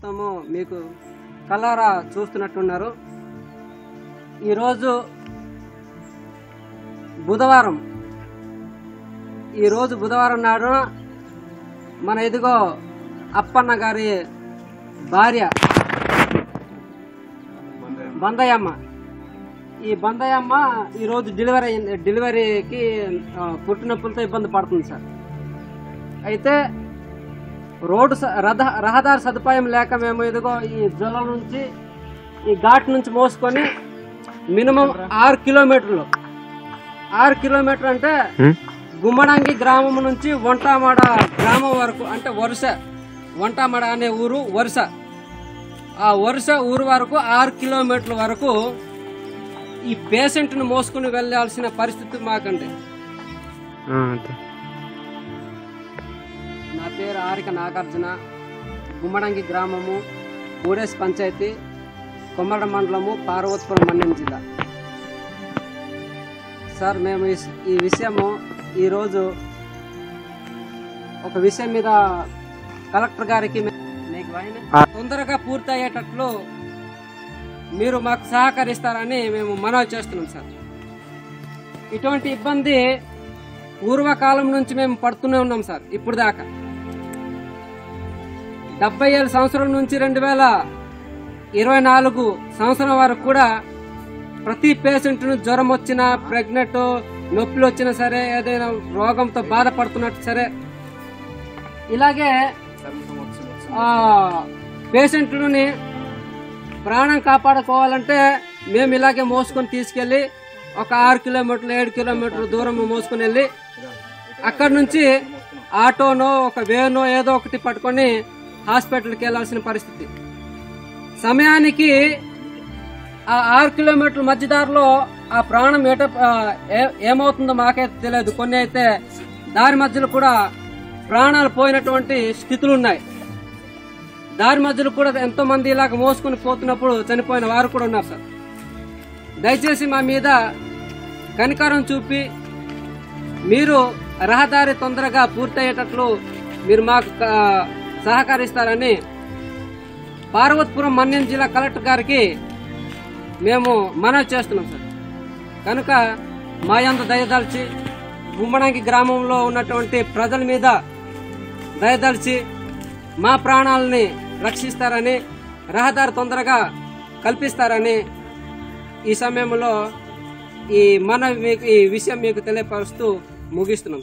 మొత్తము మీకు కలారా చూస్తున్నట్టున్నారు. ఈరోజు బుధవారం నాడు మన ఇదిగో అప్పన్న గారి భార్య బందయ్యమ్మ, ఈ బందయ్యమ్మ ఈరోజు డెలివరీకి పుట్టినప్పులతో ఇబ్బంది పడుతుంది సార్. అయితే రహదారి సదుపాయం లేక మేము ఇదిగో ఈ జొల్ల నుంచి ఈ ఘాట్ నుంచి మోసుకొని మినిమం 6 కిలోమీటర్లు 6 కిలోమీటర్లు అంటే గుమ్మడంగి గ్రామం నుంచి వంటామడ గ్రామం వరకు, అంటే వరుస వంటామడ అనే ఊరు వరుస, ఆ వరుస ఊరు వరకు 6 కిలోమీటర్ల వరకు ఈ పేషెంట్ను మోసుకుని వెళ్లాల్సిన పరిస్థితి మాకండి. నా పేరు ఆరిక నాగార్జున, గుమ్మడంగి గ్రామము, ఊడేసి పంచాయతీ, కొమ్మడ మండలము, పార్వతీపురం మన్యం జిల్లా. సార్ మేము ఈ విషయము ఈరోజు ఒక విషయం మీద కలెక్టర్ గారికి తొందరగా పూర్తి అయ్యేటట్లు మీరు మాకు సహకరిస్తారని మేము మనవి చేస్తున్నాం సార్. ఇటువంటి ఇబ్బంది పూర్వకాలం నుంచి మేము పడుతూనే ఉన్నాం సార్. ఇప్పుడు దాకా 77 సంవత్సరం నుంచి 2024 సంవత్సరం వరకు కూడా ప్రతి పేషెంట్ను జ్వరం వచ్చినా, ప్రెగ్నెంట్, నొప్పులు వచ్చినా సరే, ఏదైనా రోగంతో బాధపడుతున్నట్టు సరే, ఇలాగే పేషెంట్లని ప్రాణం కాపాడుకోవాలంటే మేము ఇలాగే మోసుకొని తీసుకెళ్లి ఒక 6 కిలోమీటర్లు 7 కిలోమీటర్ల దూరం మోసుకొని వెళ్ళి అక్కడి నుంచి ఆటోనో ఒక వేనో ఏదో ఒకటి పట్టుకొని హాస్పిటల్కి వెళ్లాల్సిన పరిస్థితి. సమయానికి ఆ 6 కిలోమీటర్ల మధ్యదారిలో ఆ ప్రాణం ఏమవుతుందో మాకైతే తెలియదు. కొన్ని అయితే దారి మధ్యలో కూడా ప్రాణాలు పోయినటువంటి స్థితులు ఉన్నాయి. దారి మధ్యలో కూడా ఎంతో మంది ఇలాగ మోసుకుని పోతున్నప్పుడు చనిపోయిన వారు కూడా ఉన్నారు సార్. దయచేసి మా మీద కనికరం చూపి మీరు రహదారి తొందరగా పూర్తయ్యేటట్లు మీరు మాకు సహకరిస్తారని పార్వతీపురం మన్యం జిల్లా కలెక్టర్ గారికి మేము మనవి చేస్తున్నాం సార్. కనుక మా యందు దయదలిచి గుమ్మడంగి గ్రామంలో ఉన్నటువంటి ప్రజల మీద దయదలిచి మా ప్రాణాలని రక్షిస్తారని, రహదారి తొందరగా కల్పిస్తారని ఈ సమయంలో ఈ విషయం మీకు తెలియపరుస్తూ ముగిస్తున్నాం.